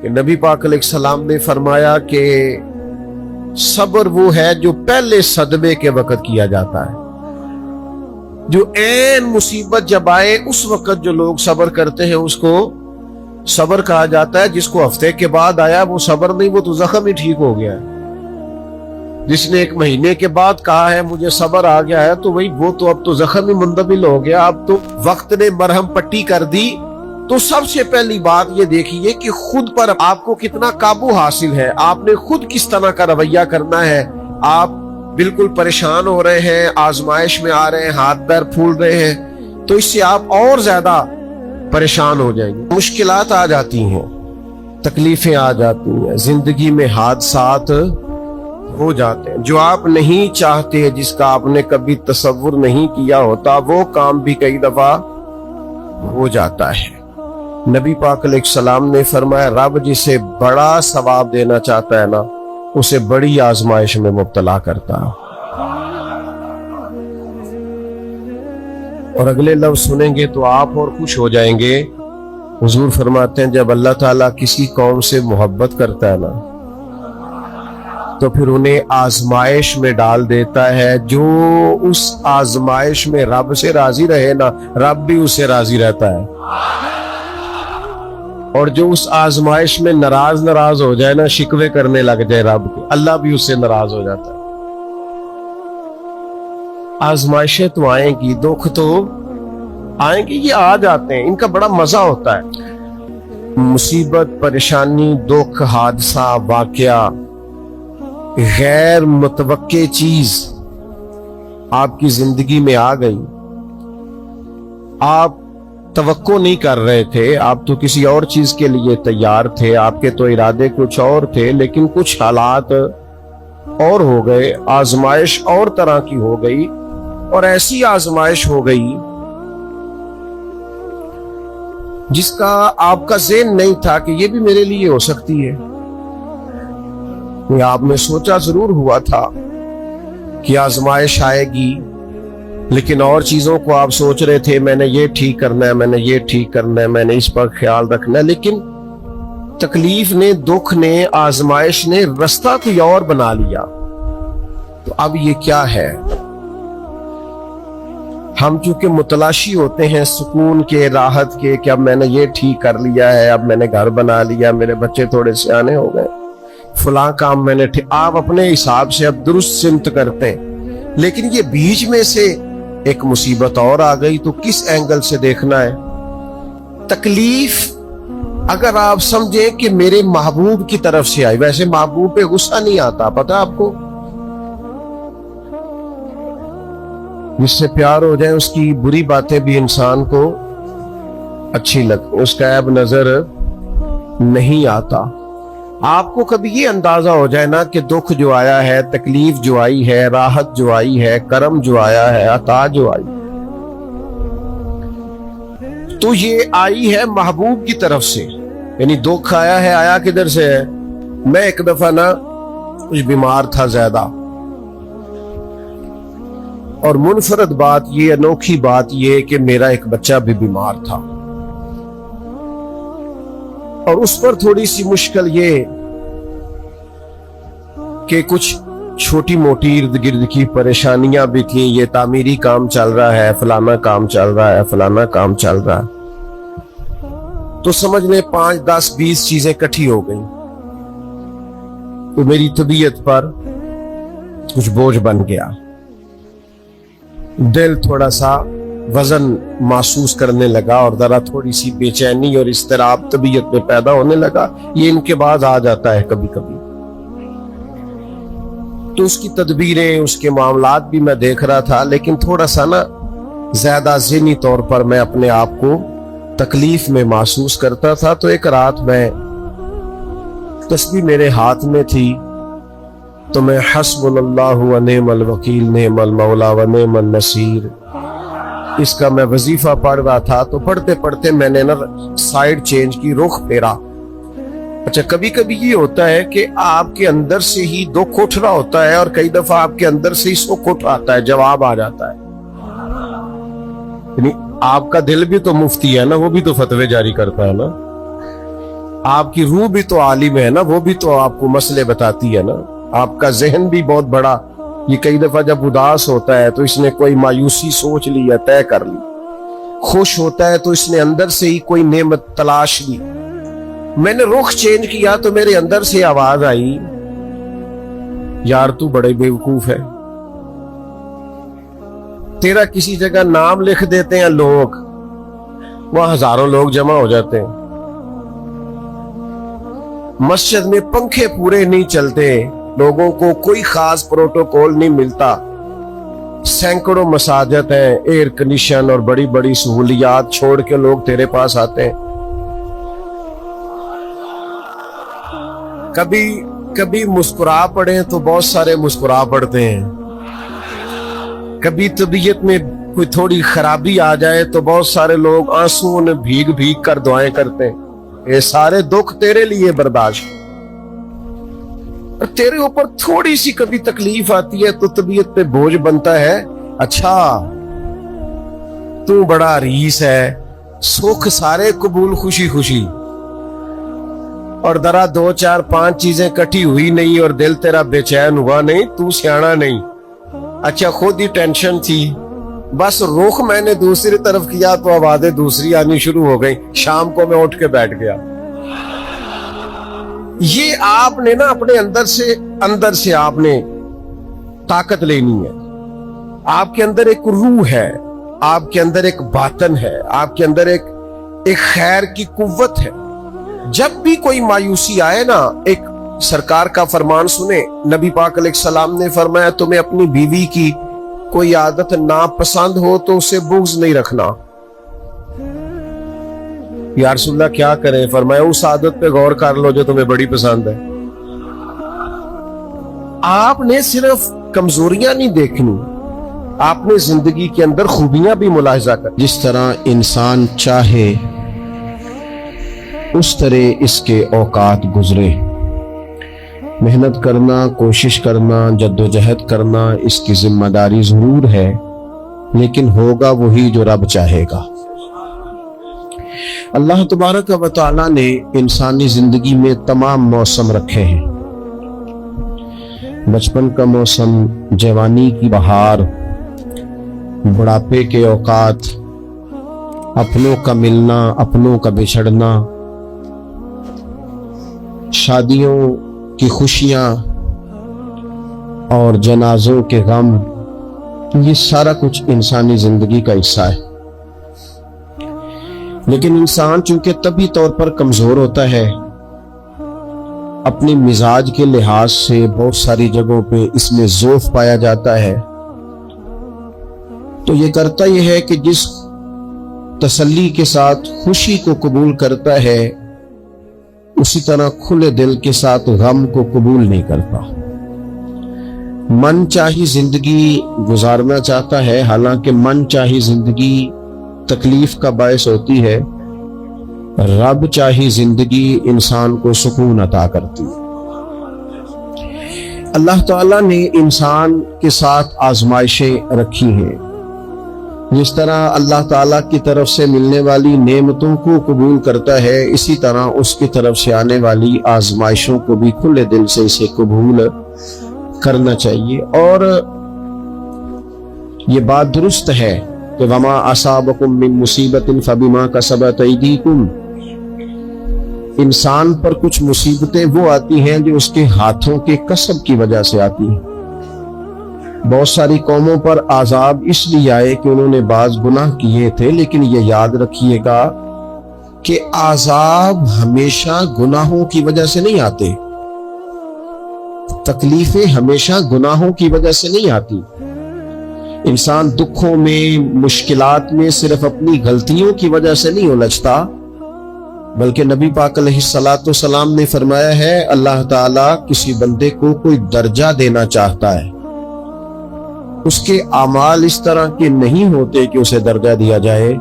کہ نبی پاک علیہ السلام نے فرمایا کہ صبر وہ ہے جو پہلے صدمے کے وقت کیا جاتا ہے، جو عین مصیبت جب آئے اس وقت جو لوگ صبر کرتے ہیں اس کو صبر کہا جاتا ہے۔ جس کو ہفتے کے بعد آیا وہ صبر نہیں، وہ تو زخم ہی ٹھیک ہو گیا ہے۔ جس نے 1 مہینے کے بعد کہا ہے مجھے صبر آ گیا ہے تو وہ تو اب تو زخم ہی مندمل ہو گیا، اب تو وقت نے مرہم پٹی کر دی۔ تو سب سے پہلی بات یہ دیکھیے کہ خود پر آپ کو کتنا قابو حاصل ہے، آپ نے خود کس طرح کا رویہ کرنا ہے۔ آپ بالکل پریشان ہو رہے ہیں، آزمائش میں آ رہے ہیں، ہاتھ پیر پھول رہے ہیں، تو اس سے آپ اور زیادہ پریشان ہو جائیں گے۔ مشکلات آ جاتی ہیں، تکلیفیں آ جاتی ہیں، زندگی میں حادثات ہو جاتے ہیں جو آپ نہیں چاہتے، جس کا آپ نے کبھی تصور نہیں کیا ہوتا، وہ کام بھی کئی دفعہ ہو جاتا ہے۔ نبی پاک علیہ السلام نے فرمایا رب جسے بڑا ثواب دینا چاہتا ہے نا، اسے بڑی آزمائش میں مبتلا کرتا ہے۔ اور اگلے لفظ سنیں گے تو آپ اور خوش ہو جائیں گے۔ حضور فرماتے ہیں جب اللہ تعالیٰ کسی قوم سے محبت کرتا ہے نا تو پھر انہیں آزمائش میں ڈال دیتا ہے۔ جو اس آزمائش میں رب سے راضی رہے نا، رب بھی اس سے راضی رہتا ہے، اور جو اس آزمائش میں ناراض ہو جائے نا، شکوے کرنے لگ جائے رب کے، اللہ بھی اس سے ناراض ہو جاتا ہے۔ آزمائشیں تو آئیں گی، دکھ تو آئیں گی، یہ آ جاتے ہیں، ان کا بڑا مزہ ہوتا ہے۔ مصیبت، پریشانی، دکھ، حادثہ، واقعہ، غیر متوقع چیز آپ کی زندگی میں آ گئی، آپ توقع نہیں کر رہے تھے، آپ تو کسی اور چیز کے لیے تیار تھے، آپ کے تو ارادے کچھ اور تھے، لیکن کچھ حالات اور ہو گئے، آزمائش اور طرح کی ہو گئی، اور ایسی آزمائش ہو گئی جس کا آپ کا ذہن نہیں تھا کہ یہ بھی میرے لیے ہو سکتی ہے۔ آپ نے سوچا ضرور ہوا تھا کہ آزمائش آئے گی، لیکن اور چیزوں کو آپ سوچ رہے تھے، میں نے یہ ٹھیک کرنا ہے، میں نے یہ ٹھیک کرنا ہے، میں نے اس پر خیال رکھنا ہے، لیکن تکلیف نے، دکھ نے، آزمائش نے رستہ کوئی اور بنا لیا۔ تو اب یہ کیا ہے؟ ہم چونکہ متلاشی ہوتے ہیں سکون کے، راحت کے، کہ اب میں نے یہ ٹھیک کر لیا ہے، اب میں نے گھر بنا لیا، میرے بچے تھوڑے سیانے ہو گئے، فلاں کام میں نے آپ اپنے حساب سے اب درست سمت کرتے ہیں، لیکن یہ بیچ میں سے ایک مصیبت اور آ گئی تو کس اینگل سے دیکھنا ہے؟ تکلیف اگر آپ سمجھیں کہ میرے محبوب کی طرف سے آئی، ویسے محبوب پہ غصہ نہیں آتا، پتہ آپ کو؟ جس سے پیار ہو جائے اس کی بری باتیں بھی انسان کو اچھی لگتی، اس کا عیب نظر نہیں آتا۔ آپ کو کبھی یہ اندازہ ہو جائے نا کہ دکھ جو آیا ہے، تکلیف جو آئی ہے، راحت جو آئی ہے، کرم جو آیا ہے، عطا جو آئی، تو یہ آئی ہے محبوب کی طرف سے۔ یعنی دکھ آیا ہے، آیا کدھر سے ہے؟ میں ایک دفعہ نا کچھ بیمار تھا زیادہ، اور منفرد بات یہ، انوکھی بات یہ کہ میرا ایک بچہ بھی بیمار تھا، اور اس پر تھوڑی سی مشکل یہ کہ کچھ چھوٹی موٹی ارد گرد کی پریشانیاں بھی تھیں، یہ تعمیری کام چل رہا ہے، فلانا کام چل رہا ہے، فلانا کام چل رہا ہے، تو سمجھ لیں 5 10 20 چیزیں کٹھی ہو گئیں، تو میری طبیعت پر کچھ بوجھ بن گیا، دل تھوڑا سا وزن محسوس کرنے لگا، اور ذرا تھوڑی سی بے چینی اور اضطراب طبیعت میں پیدا ہونے لگا۔ یہ ان کے بعد آ جاتا ہے کبھی کبھی، تو اس کی تدبیریں، اس کے معاملات بھی میں دیکھ رہا تھا، لیکن تھوڑا سا نا زیادہ ذہنی طور پر میں اپنے آپ کو تکلیف میں محسوس کرتا تھا۔ تو ایک رات میں تسبیح میرے ہاتھ میں تھی، تو میں حسبنا اللہ و نعم الوکیل، نعم المولا و نعم النصیر، اس کا میں وظیفہ پڑھ رہا تھا۔ تو پڑھتے پڑھتے میں نے نا سائیڈ چینج کی، رخ پھیرا۔ اچھا، کبھی کبھی یہ ہوتا ہے کہ آپ کے اندر سے ہی دکھ اٹھ رہا ہوتا ہے، اور کئی دفعہ آپ کے اندر سے ہی سکھ اٹھ آتا ہے، جواب آ جاتا ہے۔ یعنی آپ کا دل بھی تو مفتی ہے نا، وہ بھی تو فتوے جاری کرتا ہے نا۔ آپ کی روح بھی تو عالم ہے نا, وہ بھی تو آپ کو مسئلے بتاتی ہے نا. آپ کا ذہن بھی بہت بڑا, یہ کئی دفعہ جب اداس ہوتا ہے تو اس نے کوئی مایوسی سوچ لی یا طے کر لی, خوش ہوتا ہے تو اس نے اندر سے ہی کوئی نعمت تلاش لی. میں نے رخ چینج کیا تو میرے اندر سے آواز آئی, یار تو بڑے بیوقوف ہے, تیرا کسی جگہ نام لکھ دیتے ہیں لوگ, وہاں ہزاروں لوگ جمع ہو جاتے ہیں. مسجد میں پنکھے پورے نہیں چلتے, لوگوں کو کوئی خاص پروٹوکول نہیں ملتا, سینکڑوں مساجد ہیں, ایئر کنڈیشن اور بڑی بڑی سہولیات چھوڑ کے لوگ تیرے پاس آتے ہیں. کبھی مسکرا پڑے تو بہت سارے مسکرا پڑتے ہیں, کبھی طبیعت میں کوئی تھوڑی خرابی آ جائے تو بہت سارے لوگ آنسوؤں میں بھیگ بھیگ کر دعائیں کرتے ہیں. یہ سارے دکھ تیرے لیے برداشت. اور تیرے اوپر تھوڑی سی کبھی تکلیف آتی ہے تو طبیعت پہ بوجھ بنتا ہے, اچھا تو بڑا ریس ہے, سکھ سارے قبول خوشی خوشی, اور ذرا 2 4 5 چیزیں کٹھی ہوئی نہیں اور دل تیرا بے چین ہوا نہیں, تو سیانا نہیں. اچھا خود ہی ٹینشن تھی, بس رخ میں نے دوسری طرف کیا تو آوازیں دوسری آنی شروع ہو گئی, شام کو میں اٹھ کے بیٹھ گیا. یہ آپ نے نا اپنے اندر سے آپ نے طاقت لینی ہے. آپ کے اندر ایک روح ہے, آپ کے اندر ایک باطن ہے, آپ کے اندر ایک خیر کی قوت ہے. جب بھی کوئی مایوسی آئے نا, ایک سرکار کا فرمان سنیں. نبی پاک علیہ السلام نے فرمایا تمہیں اپنی بیوی کی کوئی عادت ناپسند ہو تو اسے بغض نہیں رکھنا. یا رسول اللہ کیا کریں؟ فرمایا اس عادت پہ غور کر لو جو تمہیں بڑی پسند ہے. آپ نے صرف کمزوریاں نہیں دیکھنی, آپ نے زندگی کے اندر خوبیاں بھی ملاحظہ کر. جس طرح انسان چاہے اس طرح اس کے اوقات گزرے. محنت کرنا, کوشش کرنا, جدوجہد کرنا اس کی ذمہ داری ضرور ہے, لیکن ہوگا وہی جو رب چاہے گا. اللہ تبارک و تعالیٰ نے انسانی زندگی میں تمام موسم رکھے ہیں. بچپن کا موسم, جوانی کی بہار, بڑھاپے کے اوقات, اپنوں کا ملنا, اپنوں کا بچھڑنا, شادیوں کی خوشیاں اور جنازوں کے غم. یہ سارا کچھ انسانی زندگی کا حصہ ہے. لیکن انسان چونکہ طبعی طور پر کمزور ہوتا ہے, اپنے مزاج کے لحاظ سے بہت ساری جگہوں پہ اس میں ضعف پایا جاتا ہے. تو یہ کرتا یہ ہے کہ جس تسلی کے ساتھ خوشی کو قبول کرتا ہے, اسی طرح کھلے دل کے ساتھ غم کو قبول نہیں کرتا. من چاہی زندگی گزارنا چاہتا ہے, حالانکہ من چاہی زندگی تکلیف کا باعث ہوتی ہے. رب چاہی زندگی انسان کو سکون عطا کرتی ہے. اللہ تعالیٰ نے انسان کے ساتھ آزمائشیں رکھی ہیں. جس طرح اللہ تعالیٰ کی طرف سے ملنے والی نعمتوں کو قبول کرتا ہے, اسی طرح اس کی طرف سے آنے والی آزمائشوں کو بھی کھلے دل سے اسے قبول کرنا چاہیے. اور یہ بات درست ہے کہ وما اصابکم من مصیبت فبما کسبت ایدیکم. انسان پر کچھ مصیبتیں وہ آتی ہیں جو اس کے ہاتھوں کے کسب کی وجہ سے آتی ہیں. بہت ساری قوموں پر عذاب اس لیے آئے کہ انہوں نے بعض گناہ کیے تھے, لیکن یہ یاد رکھیے گا کہ عذاب ہمیشہ گناہوں کی وجہ سے نہیں آتے, تکلیفیں ہمیشہ گناہوں کی وجہ سے نہیں آتی. انسان دکھوں میں, مشکلات میں صرف اپنی غلطیوں کی وجہ سے نہیں الجھتا, بلکہ نبی پاک علیہ السلام نے فرمایا ہے اللہ تعالیٰ کسی بندے کو کوئی درجہ دینا چاہتا ہے, اس کے اعمال اس طرح کے نہیں ہوتے کہ اسے درجہ دیا جائے,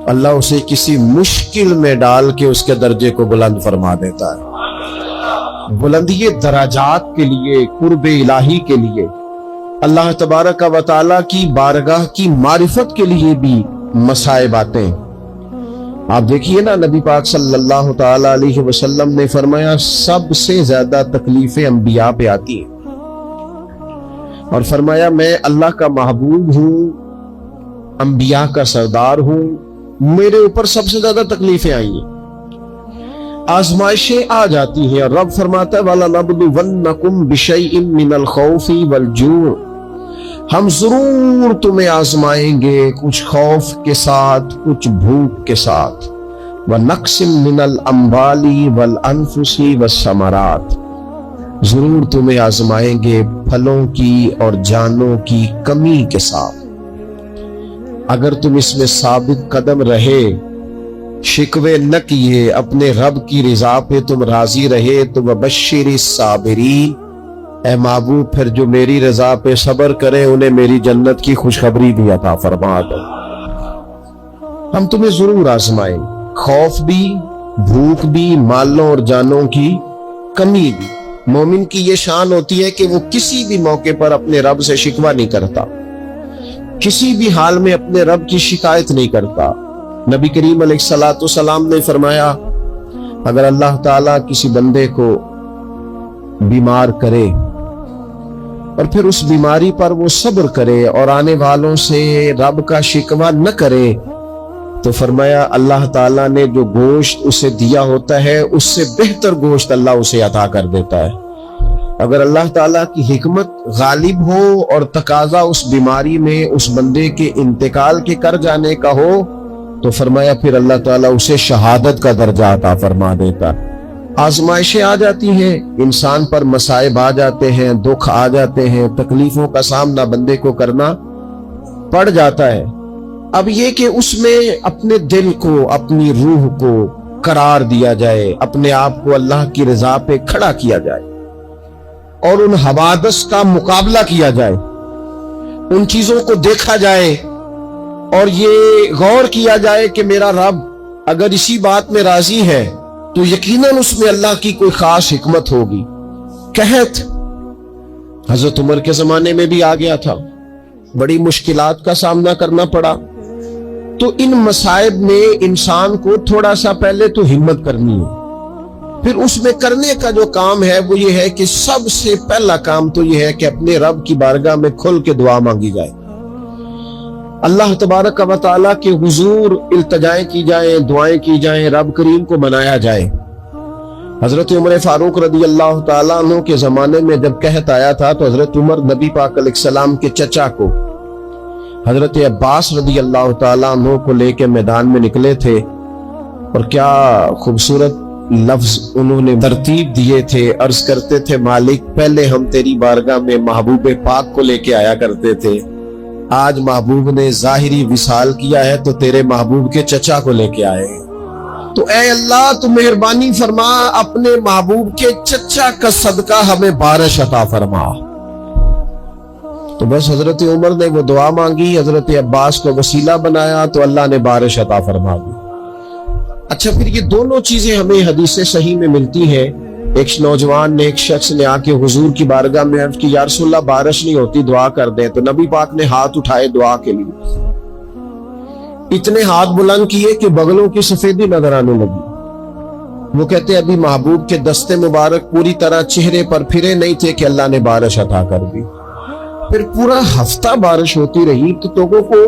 اللہ اسے کسی مشکل میں ڈال کے اس کے درجے کو بلند فرما دیتا ہے. بلندی درجات کے لیے, قرب الہی کے لیے, اللہ تبارک و تعالیٰ کی بارگاہ کی معرفت کے لیے بھی مصائب آتے ہیں. آپ دیکھیے نا، نبی پاک صلی اللہ تعالی علیہ وسلم نے فرمایا سب سے زیادہ تکلیفیں انبیاء پہ آتی ہیں، اور فرمایا میں اللہ کا محبوب ہوں، انبیاء کا سردار ہوں، میرے اوپر سب سے زیادہ تکلیفیں آئی ہیں، آزمائشیں آ جاتی ہیں، اور رب فرماتا ہے وَلَنَبْلُوَنَّكُمْ بِشَيْءٍ مِّنَ الْخَوْفِ وَالْجُوعِ، ہم ضرور تمہیں آزمائیں گے کچھ خوف کے ساتھ، کچھ بھوک کے ساتھ، وَنَقْصٍ مِّنَ الْأَمْوَالِ وَالْأَنفُسِ وَالثَّمَرَاتِ، ضرور تمہیں آزمائیں گے پھلوں کی اور جانوں کی کمی کے ساتھ۔ اگر تم اس میں ثابت قدم رہے، شکوے نہ کیے، اپنے رب کی رضا پہ تم راضی رہے، تو وَبَشِّرِ الصَّابِرِينَ، اے محبوب پھر جو میری رضا پہ صبر کرے انہیں میری جنت کی خوشخبری بھی عطا فرما دو۔ ہم تمہیں ضرور آزمائیں، خوف بھی، بھوک بھی، مالوں اور جانوں کی کمی بھی۔ مومن کی یہ شان ہوتی ہے کہ وہ کسی بھی موقع پر اپنے رب سے شکوہ نہیں کرتا، کسی بھی حال میں اپنے رب کی شکایت نہیں کرتا۔ نبی کریم علیہ الصلوۃ والسلام نے فرمایا اگر اللہ تعالیٰ کسی بندے کو بیمار کرے اور پھر اس بیماری پر وہ صبر کرے اور آنے والوں سے رب کا شکوہ نہ کرے، تو فرمایا اللہ تعالیٰ نے جو گوشت اسے دیا ہوتا ہے اس سے بہتر گوشت اللہ اسے عطا کر دیتا ہے۔ اگر اللہ تعالیٰ کی حکمت غالب ہو اور تقاضا اس بیماری میں اس بندے کے انتقال کے کر جانے کا ہو، تو فرمایا پھر اللہ تعالیٰ اسے شہادت کا درجہ عطا فرما دیتا۔ آزمائشیں آ جاتی ہیں، انسان پر مصائب آ جاتے ہیں، دکھ آ جاتے ہیں، تکلیفوں کا سامنا بندے کو کرنا پڑ جاتا ہے۔ اب یہ کہ اس میں اپنے دل کو، اپنی روح کو قرار دیا جائے، اپنے آپ کو اللہ کی رضا پہ کھڑا کیا جائے اور ان حوادث کا مقابلہ کیا جائے، ان چیزوں کو دیکھا جائے اور یہ غور کیا جائے کہ میرا رب اگر اسی بات میں راضی ہے تو یقیناً اس میں اللہ کی کوئی خاص حکمت ہوگی۔ قحط حضرت عمر کے زمانے میں بھی آ گیا تھا، بڑی مشکلات کا سامنا کرنا پڑا۔ تو ان مصائب میں انسان کو تھوڑا سا پہلے تو ہمت کرنی ہے، پھر اس میں کرنے کا جو کام ہے وہ یہ ہے کہ سب سے پہلا کام تو یہ ہے کہ اپنے رب کی بارگاہ میں کھل کے دعا مانگی جائے، اللہ تبارک و تعالیٰ کے حضور التجائیں کی جائیں، دعائیں کی جائیں، رب کریم کو منایا جائے۔ حضرت عمر فاروق رضی اللہ تعالیٰ عنہ کے زمانے میں جب قحط آیا تھا تو حضرت عمر نبی پاک علیہ السلام کے چچا کو حضرت عباس رضی اللہ تعالیٰ عنہ کو لے کے میدان میں نکلے تھے، اور کیا خوبصورت لفظ انہوں نے ترتیب دیے تھے، عرض کرتے تھے مالک پہلے ہم تیری بارگاہ میں محبوب پاک کو لے کے آیا کرتے تھے، آج محبوب نے ظاہری وصال کیا ہے تو تیرے محبوب کے چچا کو لے کے آئے، تو اے اللہ تو مہربانی فرما اپنے محبوب کے چچا کا صدقہ ہمیں بارش عطا فرما۔ تو بس حضرت عمر نے وہ دعا مانگی، حضرت عباس کو وسیلہ بنایا تو اللہ نے بارش عطا فرما دی۔ اچھا پھر یہ دونوں چیزیں ہمیں حدیث صحیح میں ملتی ہیں۔ ایک نوجوان نے، ایک شخص نے آ کے حضور کی بارگاہ میں عرض کی یا رسول اللہ بارش نہیں ہوتی، دعا کر دیں، تو نبی پاک نے ہاتھ اٹھائے دعا کے لیے، اتنے ہاتھ بلند کیے کہ بغلوں کی سفیدی نظر آنے لگی۔ وہ کہتے ابھی محبوب کے دستے مبارک پوری طرح چہرے پر پھرے نہیں تھے کہ اللہ نے بارش عطا کر دی۔ پھر پورا ہفتہ بارش ہوتی رہی تو لوگوں کو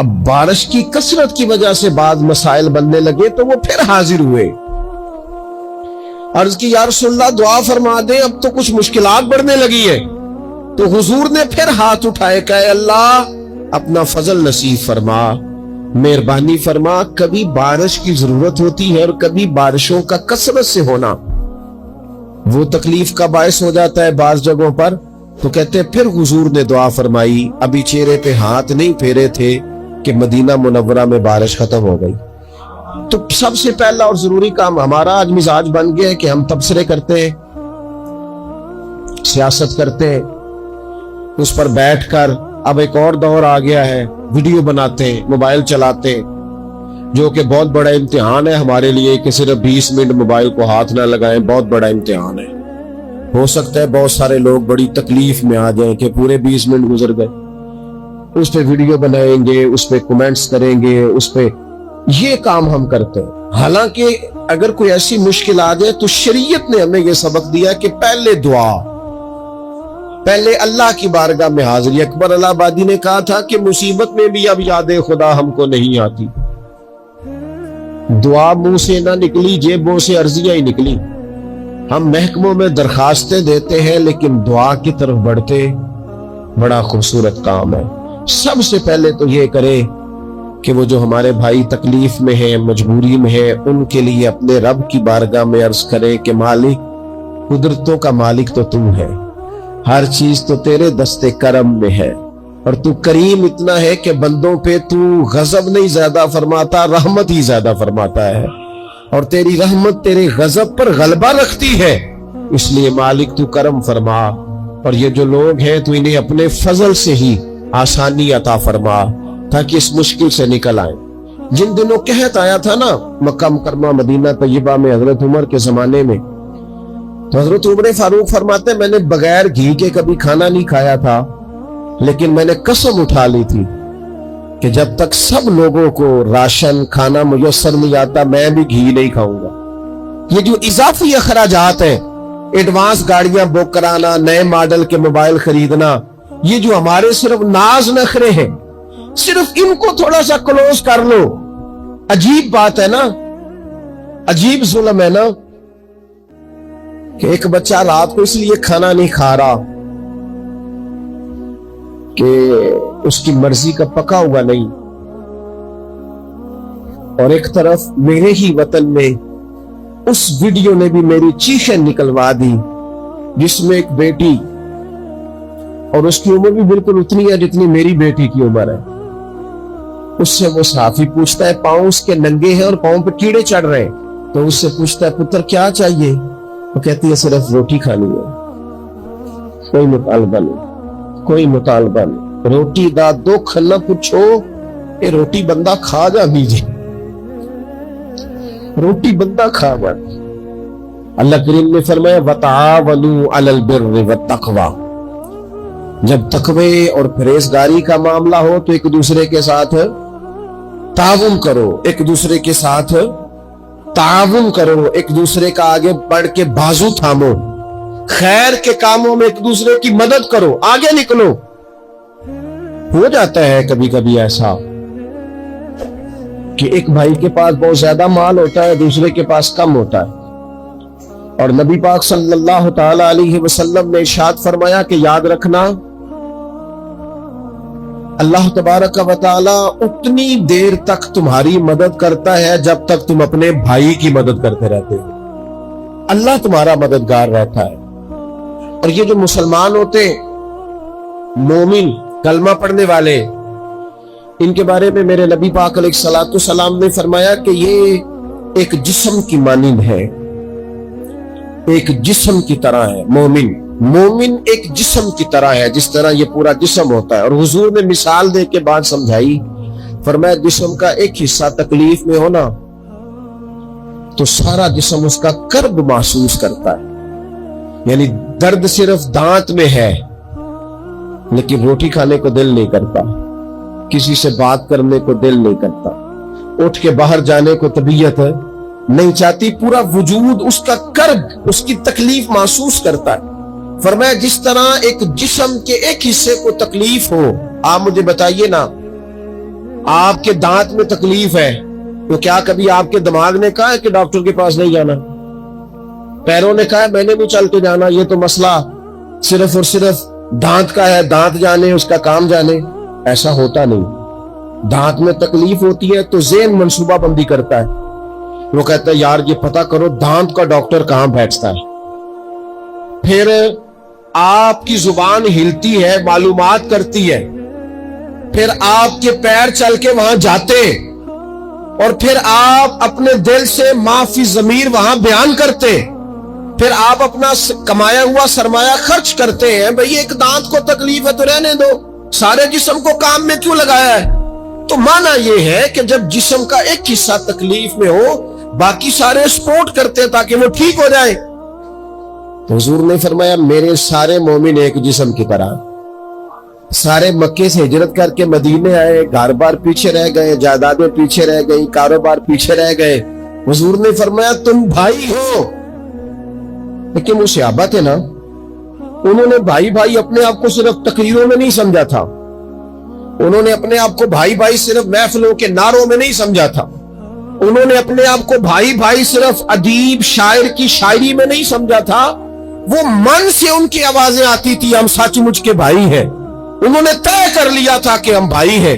اب بارش کی کثرت کی وجہ سے بعض مسائل بننے لگے، تو وہ پھر حاضر ہوئے، عرض کی یا رسول اللہ دعا فرما دیں، اب تو کچھ مشکلات بڑھنے لگی ہے۔ تو حضور نے پھر ہاتھ اٹھائے کہ اے اللہ اپنا فضل نصیب فرما، مہربانی فرما، کبھی بارش کی ضرورت ہوتی ہے اور کبھی بارشوں کا کثرت سے ہونا وہ تکلیف کا باعث ہو جاتا ہے بعض جگہوں پر۔ تو کہتے پھر حضور نے دعا فرمائی، ابھی چہرے پہ ہاتھ نہیں پھیرے تھے کہ مدینہ منورہ میں بارش ختم ہو گئی۔ تو سب سے پہلا اور ضروری کام ہمارا آج مزاج بن گیا ہے کہ ہم تبصرے کرتے ہیں، سیاست کرتے ہیں، اس پر بیٹھ کر اب ایک اور دور آ گیا ہے، ویڈیو بناتے ہیں، موبائل چلاتے ہیں، جو کہ بہت بڑا امتحان ہے ہمارے لیے کہ صرف 20 منٹ موبائل کو ہاتھ نہ لگائیں، بہت بڑا امتحان ہے۔ ہو سکتا ہے بہت سارے لوگ بڑی تکلیف میں آ جائیں کہ پورے 20 منٹ گزر گئے، اس پہ ویڈیو بنائیں گے، اس پہ کمنٹس کریں گے، اس پہ یہ کام ہم کرتے ہیں۔ حالانکہ اگر کوئی ایسی مشکل آ جائے تو شریعت نے ہمیں یہ سبق دیا کہ پہلے دعا، پہلے اللہ کی بارگاہ میں حاضری۔ اکبر الہ آبادی نے کہا تھا کہ مصیبت میں بھی اب یاد خدا ہم کو نہیں آتی۔ دعا منہ سے نہ نکلی، جیبوں سے عرضیاں ہی نکلی۔ ہم محکموں میں درخواستیں دیتے ہیں لیکن دعا کی طرف بڑھتے بڑا خوبصورت کام ہے۔ سب سے پہلے تو یہ کرے کہ وہ جو ہمارے بھائی تکلیف میں ہیں، مجبوری میں ہیں، ان کے لیے اپنے رب کی بارگاہ میں عرض کرے کہ مالک، قدرتوں کا مالک تو تم ہے، ہر چیز تو تیرے دستے کرم میں ہے، اور تو کریم اتنا ہے کہ بندوں پہ تو غضب نہیں زیادہ فرماتا، رحمت ہی زیادہ فرماتا ہے، اور تیری رحمت تیرے غضب پر غلبہ رکھتی ہے۔ اس لیے مالک تو کرم فرما، اور یہ جو لوگ ہیں تو انہیں اپنے فضل سے ہی آسانی عطا فرما تاکہ اس مشکل سے نکل آئیں۔ جن دنوں قحط آیا تھا نا مکہ مکرمہ مدینہ طیبہ میں حضرت عمر کے زمانے میں، تو حضرت عمر فاروق فرماتے ہیں میں نے بغیر گھی کے کبھی کھانا نہیں کھایا تھا، لیکن میں نے قسم اٹھا لی تھی کہ جب تک سب لوگوں کو راشن کھانا میسر نہیں آتا میں بھی گھی نہیں کھاؤں گا۔ یہ جو اضافی اخراجات ہیں، ایڈوانس گاڑیاں بک کرانا، نئے ماڈل کے موبائل خریدنا، یہ جو ہمارے صرف ناز نخرے ہیں، صرف ان کو تھوڑا سا کلوز کر لو۔ عجیب بات ہے نا، عجیب ظلم ہے نا کہ ایک بچہ رات کو اس لیے کھانا نہیں کھا رہا کہ اس کی مرضی کا پکا ہوا نہیں، اور ایک طرف میرے ہی وطن میں اس ویڈیو نے بھی میری چیخیں نکلوا دی جس میں ایک بیٹی، اور اس کی عمر بھی بالکل اتنی ہے جتنی میری بیٹی کی عمر ہے، اس سے وہ صحافی پوچھتا ہے پاؤں اس کے ننگے ہیں اور پاؤں پہ کیڑے چڑھ رہے ہیں، تو اس سے پوچھتا ہے پتر کیا چاہیے؟ وہ کہتی ہے صرف روٹی کھانی ہے، کوئی مطالبہ نہیں، کوئی مطالبہ نہیں، روٹی دا دکھ نہ پوچھو، یہ روٹی بندہ کھا جا دیجیے، روٹی بندہ کھا جا۔ اللہ کریم نے فرمایا وَتَعَاوَنُوا عَلَى الْبِرِّ وَالتَّقْوَى، جب تقوی اور پرہیزگاری کا معاملہ ہو تو ایک دوسرے کے ساتھ تعاون کرو، ایک دوسرے کے ساتھ تعاون کرو، ایک دوسرے کا آگے بڑھ کے بازو تھامو، خیر کے کاموں میں ایک دوسرے کی مدد کرو، آگے نکلو۔ ہو جاتا ہے کبھی کبھی ایسا کہ ایک بھائی کے پاس بہت زیادہ مال ہوتا ہے، دوسرے کے پاس کم ہوتا ہے، اور نبی پاک صلی اللہ تعالی علیہ وسلم نے ارشاد فرمایا کہ یاد رکھنا اللہ تبارک و تعالی اتنی دیر تک تمہاری مدد کرتا ہے جب تک تم اپنے بھائی کی مدد کرتے رہتے ہو، اللہ تمہارا مددگار رہتا ہے۔ اور یہ جو مسلمان ہوتے ہیں، مومن، کلمہ پڑھنے والے، ان کے بارے میں میرے نبی پاک علیہ الصلوۃ والسلام نے فرمایا کہ یہ ایک جسم کی مانند ہے، ایک جسم کی طرح ہے۔ مومن ایک جسم کی طرح ہے، جس طرح یہ پورا جسم ہوتا ہے، اور حضور نے مثال دے کے بات سمجھائی، فرمایا جسم کا ایک حصہ تکلیف میں ہونا تو سارا جسم اس کا کرب محسوس کرتا ہے، یعنی درد صرف دانت میں ہے لیکن روٹی کھانے کو دل نہیں کرتا، کسی سے بات کرنے کو دل نہیں کرتا، اٹھ کے باہر جانے کو طبیعت نہیں چاہتی، پورا وجود اس کا کرب، اس کی تکلیف محسوس کرتا ہے۔ فرمایا جس طرح ایک جسم کے ایک حصے کو تکلیف ہو، آپ مجھے بتائیے نا، آپ کے دانت میں تکلیف ہے تو کیا کبھی آپ کے دماغ نے کہا ہے کہ ڈاکٹر کے پاس نہیں جانا؟ پیروں نے کہا ہے میں نے بھی چل کے جانا، یہ تو مسئلہ صرف اور صرف دانت کا ہے، دانت جانے اس کا کام جانے؟ ایسا ہوتا نہیں۔ دانت میں تکلیف ہوتی ہے تو ذہن منصوبہ بندی کرتا ہے، وہ کہتا ہے یار یہ پتہ کرو دانت کا ڈاکٹر کہاں بیٹھتا ہے، پھر آپ کی زبان ہلتی ہے، معلومات کرتی ہے، پھر آپ کے پیر چل کے وہاں جاتے، اور پھر آپ اپنے دل سے ما فی ضمیر وہاں بیان کرتے، پھر آپ اپنا کمایا ہوا سرمایہ خرچ کرتے ہیں۔ بھئی ایک دانت کو تکلیف ہے تو رہنے دو، سارے جسم کو کام میں کیوں لگایا ہے؟ تو معنی یہ ہے کہ جب جسم کا ایک حصہ تکلیف میں ہو باقی سارے سپورٹ کرتے ہیں تاکہ وہ ٹھیک ہو جائے۔ تو حضور نے فرمایا میرے سارے مومن ایک جسم کی طرح، سارے مکے سے ہجرت کر کے مدینے آئے، گھر بار پیچھے رہ گئے، جائیدادیں پیچھے رہ گئی، کاروبار پیچھے رہ گئے. حضور نے فرمایا تم بھائی ہو. لیکن وہ صحابہ تھے نا، انہوں نے بھائی بھائی اپنے آپ کو صرف تقریروں میں نہیں سمجھا تھا، انہوں نے اپنے آپ کو بھائی بھائی صرف محفلوں کے نعروں میں نہیں سمجھا تھا، انہوں نے اپنے آپ کو بھائی بھائی صرف ادیب شاعر کی شاعری میں نہیں سمجھا تھا. وہ من سے ان کی آوازیں آتی تھی ہم سچ مچ کے بھائی ہیں. انہوں نے طے کر لیا تھا کہ ہم بھائی ہیں.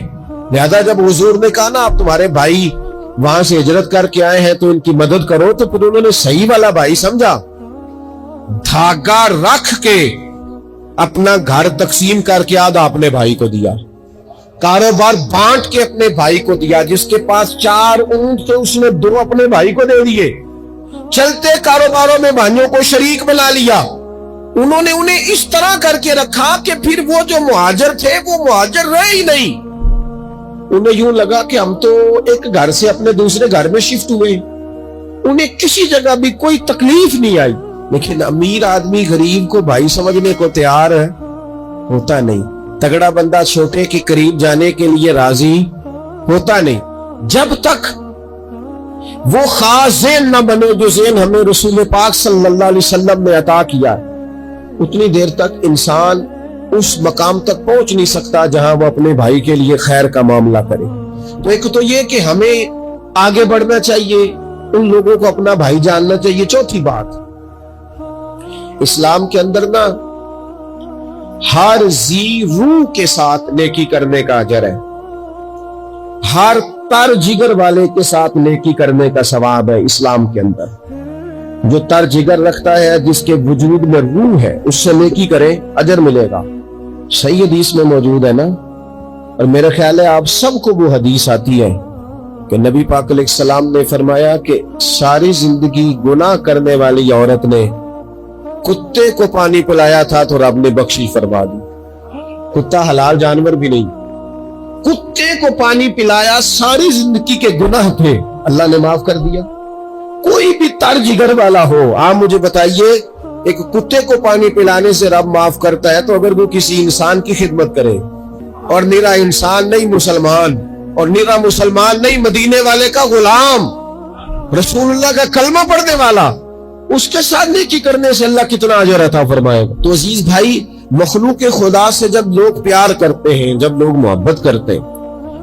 لہذا جب حضور نے کہا نا آپ تمہارے بھائی وہاں سے ہجرت کر کے آئے ہیں تو ان کی مدد کرو، تو پھر انہوں نے صحیح والا بھائی سمجھا. دھاگا رکھ کے اپنا گھر تقسیم کر کے آدھا اپنے بھائی کو دیا، کاروبار بانٹ کے اپنے بھائی کو دیا. جس کے پاس 4 اونٹ تھے اس نے 2 اپنے بھائی کو دے دیے. چلتے کاروباروں میں بھائیوں کو شریک بنا لیا. انہوں نے انہیں اس طرح کر کے رکھا کہ پھر وہ جو مہاجر تھے وہ مہاجر رہے ہی نہیں. انہیں یوں لگا کہ ہم تو ایک گھر سے اپنے دوسرے گھر میں شفٹ ہوئے. انہیں کسی جگہ بھی کوئی تکلیف نہیں آئی. لیکن امیر آدمی غریب کو بھائی سمجھنے کو تیار ہوتا نہیں. تگڑا بندہ چھوٹے کے قریب جانے کے لیے راضی ہوتا نہیں. جب تک وہ خاص ذہن نہ بنے جو ذہن ہمیں رسول پاک صلی اللہ علیہ وسلم نے عطا کیا، اتنی دیر تک انسان اس مقام تک پہنچ نہیں سکتا جہاں وہ اپنے بھائی کے لیے خیر کا معاملہ کرے. تو ایک تو یہ کہ ہمیں آگے بڑھنا چاہیے، ان لوگوں کو اپنا بھائی جاننا چاہیے. چوتھی بات، اسلام کے اندر نا ہر ذی روح کے ساتھ نیکی کرنے کا اجر ہے، ہر تر جگر والے کے ساتھ نیکی کرنے کا ثواب ہے. اسلام کے اندر جو تر جگر رکھتا ہے، جس کے وجود میں روح ہے، اس سے نیکی کرے اجر ملے گا. صحیح حدیث میں موجود ہے نا. اور میرا خیال ہے آپ سب کو وہ حدیث آتی ہے کہ نبی پاک علیہ السلام نے فرمایا کہ ساری زندگی گناہ کرنے والی عورت نے کتے کو پانی پلایا تھا تو رب نے بخشش فرما دی. کتا حلال جانور بھی نہیں، کتے کو پانی پلایا، ساری زندگی کے گناہ تھے، اللہ نے معاف کر دیا. کوئی بھی تر جگر والا ہو، آپ مجھے بتائیے ایک کتے کو پانی پلانے سے رب معاف کرتا ہے، تو اگر وہ کسی انسان کی خدمت کرے، اور نرا انسان نہیں مسلمان، اور نرا مسلمان نہیں مدینے والے کا غلام، رسول اللہ کا کلمہ پڑھنے والا، اس کے ساتھ نیکی کرنے سے اللہ کتنا اجر عطا فرمائے گا. تو عزیز بھائی، مخلوق خدا سے جب لوگ پیار کرتے ہیں، جب لوگ محبت کرتے ہیں،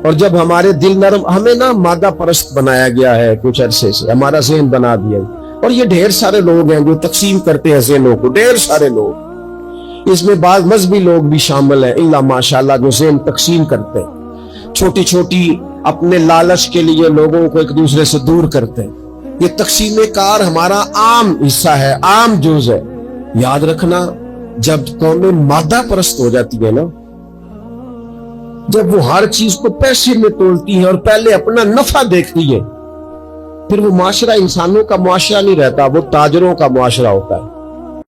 اور جب ہمارے دل نرم، ہمیں نا مادہ پرست بنایا گیا ہے کچھ عرصے سے، ہمارا ذہن بنا دیا ہے. اور یہ ڈھیر سارے لوگ ہیں جو تقسیم کرتے ہیں ذہنوں کو، ڈھیر سارے لوگ، اس میں بعض مذہبی لوگ بھی شامل ہیں اللہ ماشاءاللہ، جو ذہن تقسیم کرتے ہیں، چھوٹی چھوٹی اپنے لالچ کے لیے لوگوں کو ایک دوسرے سے دور کرتے ہیں. یہ تقسیم کار ہمارا عام حصہ ہے، عام جز ہے. یاد رکھنا، جب قومیں مادہ پرست ہو جاتی ہے نا، جب وہ ہر چیز کو پیسے میں تولتی ہیں اور پہلے اپنا نفع دیکھتی ہے، پھر وہ معاشرہ انسانوں کا معاشرہ نہیں رہتا، وہ تاجروں کا معاشرہ ہوتا ہے.